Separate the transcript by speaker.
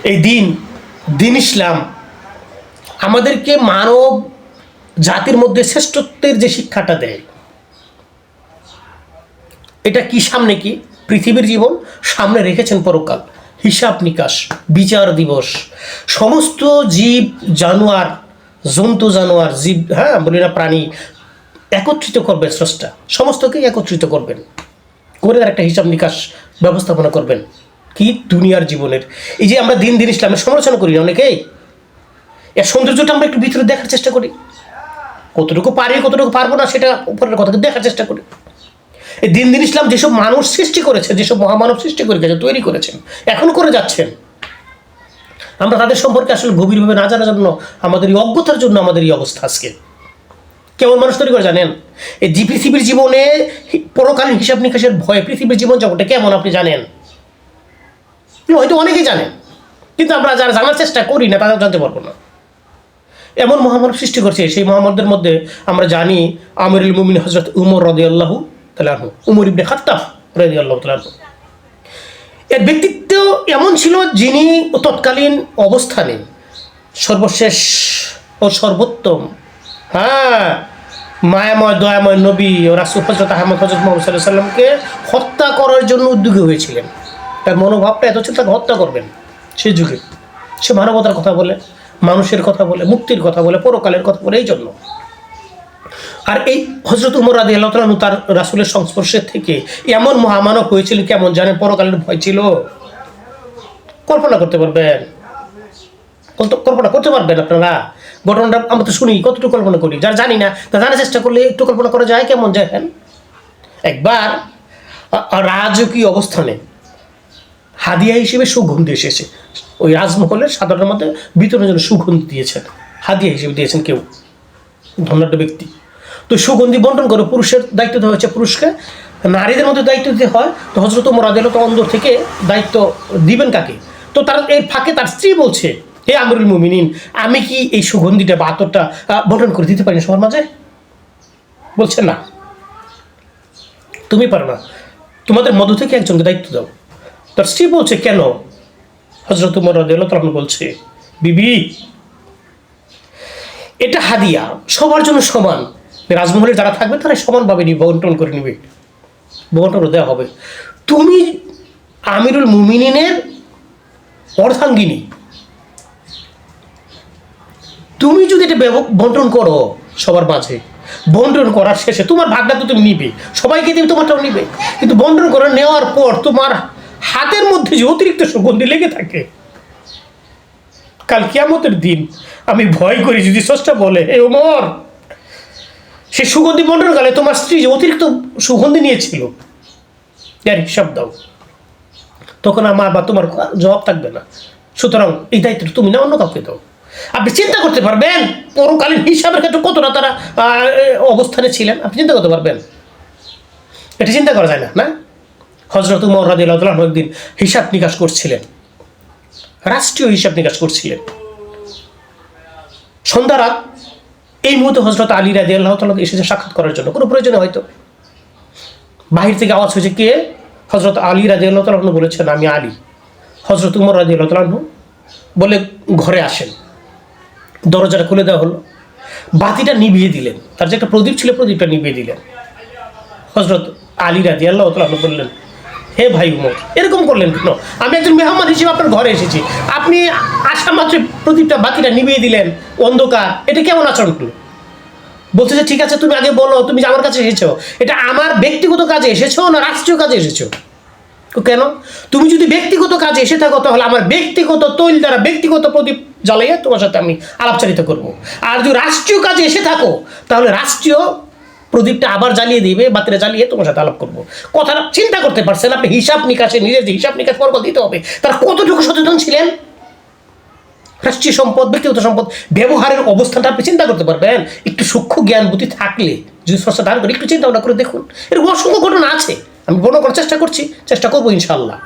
Speaker 1: এই দিন ইসলাম আমাদেরকে মানব জাতির মধ্যে শ্রেষ্ঠত্বের যে শিক্ষাটা দেয়, এটা কি সামনে কি পৃথিবীর জীবন, সামনে রেখেছেন পরকাল, হিসাব নিকাশ, বিচার দিবস। সমস্ত জীব জানোয়ার, জন্তু জানোয়ার, জীব, হ্যাঁ বলি না, প্রাণী একত্রিত করবেন স্রষ্টা, সমস্তকেই একত্রিত করবেন করে আর একটা হিসাব নিকাশ ব্যবস্থাপনা করবেন কি দুনিয়ার জীবনের। এই যে আমরা দিন ইসলামের সমালোচনা করি না অনেকেই, এর সৌন্দর্যটা আমরা একটু ভিতরে দেখার চেষ্টা করি, কতটুকু পারি কতটুকু পারবো না সেটা উপরের কথাকে দেখার চেষ্টা করি। এই দিন ইসলাম যেসব মানুষ সৃষ্টি করেছে, যেসব মহামানব সৃষ্টি করে গেছে, তৈরি করেছেন, এখন করে যাচ্ছেন, আমরা তাদের সম্পর্কে আসলে গভীরভাবে না জানার জন্য, আমাদের এই অজ্ঞতার জন্য আমাদের এই অবস্থা আজকে। কেমন মানুষ তৈরি করে জানেন? এই পৃথিবীর জীবনে পরকালীন হিসাব নিকাশের ভয়ে পৃথিবীর জীবন জগৎটা কেমন আপনি জানেন? হয়তো অনেকেই জানেন, কিন্তু আমরা যারা জানার চেষ্টা করি না তারা জানতে পারবো না। এমন মহামানব সৃষ্টি করছে, সেই মহামানবদের মধ্যে আমরা জানি আমিরুল মুমিনিন হযরত উমর রাদিয়াল্লাহু তাআলা আনহু, উমর ইবনে খাত্তাব রাদিয়াল্লাহু তাআলা আনহু। এর ব্যক্তিত্ব এমন ছিল, যিনি তৎকালীন অবস্থানে সর্বশেষ ও সর্বোত্তম, হ্যাঁ, মায়াময় দয়াময় নবী ও রাসূল হযরত আহমদ হযরত মুহাম্মদ সাল্লাল্লাহু আলাইহি সাল্লামকে হত্যা করার জন্য উদ্যোগী হয়েছিলেন। তার মনোভাবটা এত ছিল তাকে হত্যা করবেন। সেই যুগে সে মানবতার কথা বলে, মানুষের কথা বলে, মুক্তির কথা বলে, পরকালের কথা বলে, এই জন্য। আর এই হযরত উমর রাদিয়াল্লাহু তাআলা তার রাসূলের সংস্পর্শে থেকে এমন মহামানব হয়েছিল, কেমন জানেন? পরকালের ভয় ছিল। কল্পনা করতে পারবেন? কল্পনা করতে পারবেন আপনারা? ঘটনাটা আমরা তো শুনি, কতটুকু কল্পনা করি, যারা জানি না তা জানার চেষ্টা করলে একটু কল্পনা করা যায় কেমন যায়। একবার রাজকীয় অবস্থানে হাদিয়া হিসেবে সুগন্ধি এসেছে, ওই রাজমহলের সাধারণ মধ্যে বিতরণের জন্য সুগন্ধি দিয়েছেন, হাদিয়া হিসেবে দিয়েছেন কেউ ধনাঢ্য ব্যক্তি। তো সুগন্ধি বন্টন করে পুরুষের দায়িত্ব দেওয়া হয়েছে পুরুষকে, নারীদের মধ্যে দায়িত্ব দিতে হয়। তো হযরত ওমর রাদিয়াল্লাহু তাআলা অন্দর থেকে দায়িত্ব দিবেন কাকে? তো তার এর ফাঁকে তার স্ত্রী বলছে, হে আমিরুল মুমিনিন, আমি কি এই সুগন্ধিটা বা আতরটা বন্টন করে দিতে পারি সবার মাঝে? বলছে না, তুমি পারো না, তোমাদের মধ্য থেকে একজনকে দায়িত্ব দাও। তার স্ত্রী বলছে, কেন? হযরত ওমর রাদিয়াল্লাহু তাআলা বলছে, বিবি, এটা হাদিয়া, সবার জন্য সমান, রাজমহলে যারা থাকবে তারা সমানভাবে বন্টন করে নিবে, বন্টন দেওয়া হবে। তুমি আমিরুল মুমিনিনের অর্ধাঙ্গিনী, তুমি যদি এটা বন্টন করো সবার মাঝে, বন্টন করার শেষে তোমার ভাগটা তো তুমি নিবে, সবাইকে দিবে, তোমারটাও নিবে, কিন্তু বন্টন করে নেওয়ার পর তোমার হাতের মধ্যে যে অতিরিক্ত সুগন্ধি লেগে থাকে, কাল কিয়ামতের দিন আমি ভয় করি যদি স্রষ্টা বলে, হে ওমর, সে সুগন্ধি বন্টনকালে তোমার স্ত্রী যে অতিরিক্ত সুগন্ধি নিয়েছিল এর হিসাব দাও, তখন আমার বা তোমার জবাব থাকবে না। সুতরাং এই দায়িত্বটা তুমি না অন্য কাউকে দাও। আপনি চিন্তা করতে পারবেন পরকালীন হিসাবের ক্ষেত্রে কতটা তারা অবস্থানে ছিলেন? আপনি চিন্তা করতে পারবেন? এটা চিন্তা করা যায় না, না? হযরত ওমর রাদিয়াল্লাহু তাআলা একদিন হিসাব নিকাশ করছিলেন, রাষ্ট্রীয় হিসাব নিকাশ করছিলেন। সন্ধ্যা রাত, এই মুহূর্তে হযরত আলী রাদিয়াল্লাহু তাআলা এসেছে সাক্ষাৎ করার জন্য, কোনো প্রয়োজনে হয়তো বাহির থেকে আওয়াজ হয়েছে, কে? হযরত আলী রাদিয়াল্লাহু তাআলা বলেছেন, আমি আলী। হযরত ওমর রাদিয়াল্লাহু তাআলা বলে ঘরে আসেন, দরজাটা খুলে দেওয়া হলো, বাতিটা নিভিয়ে দিলেন, তার যে একটা প্রদীপ ছিল প্রদীপটা নিভিয়ে দিলেন। হযরত আলী রাদিয়াল্লাহু তাআলা বললেন, হে ভাই উমর, এরকম করলেন কেন? আমি একজন মেহমান হিসেবে আপনার ঘরে এসেছি, আপনি আসা মাত্র প্রদীপটা বাতিটা নিভিয়ে দিলেন, অন্ধকার, এটা কেমন আচরণ করলো? বলতেছে, ঠিক আছে তুমি আগে বলো, তুমি যে আমার কাছে এসেছো, এটা আমার ব্যক্তিগত কাজে এসেছো না রাষ্ট্রীয় কাজে এসেছো? কেন? তুমি যদি ব্যক্তিগত কাজে এসে থাকো তাহলে আমার ব্যক্তিগত তৈল দ্বারা ব্যক্তিগত প্রদীপ জ্বালাইয়া তোমার সাথে আমি আলাপচারিতা করবো। আর যদি রাষ্ট্রীয় কাজে এসে থাকো তাহলে রাষ্ট্রীয় প্রদীপটা আবার জ্বালিয়ে দিবে, বাতিটা জ্বালিয়ে তোমার সাথে আলাপ করবো। কথাটা চিন্তা করতে পারছেন আপনি? হিসাব নিকাশে নিজের যে হিসাব নিকাশ পরকাল দিতে হবে, তারা কতটুকু সচেতন ছিলেন? রাষ্ট্রীয় সম্পদ, ব্যক্তিগত সম্পদ ব্যবহারের অবস্থানটা আপনি চিন্তা করতে পারবেন? একটু সূক্ষ্ম জ্ঞান বুদ্ধি থাকলে যদি স্রষ্টা দান করে একটু চিন্তা ভাবনা করে দেখুন, এরকম অসংখ্য ঘটনা আছে। আমি বর্ণনা করার চেষ্টা করছি, চেষ্টা করবো ইনশাআল্লাহ।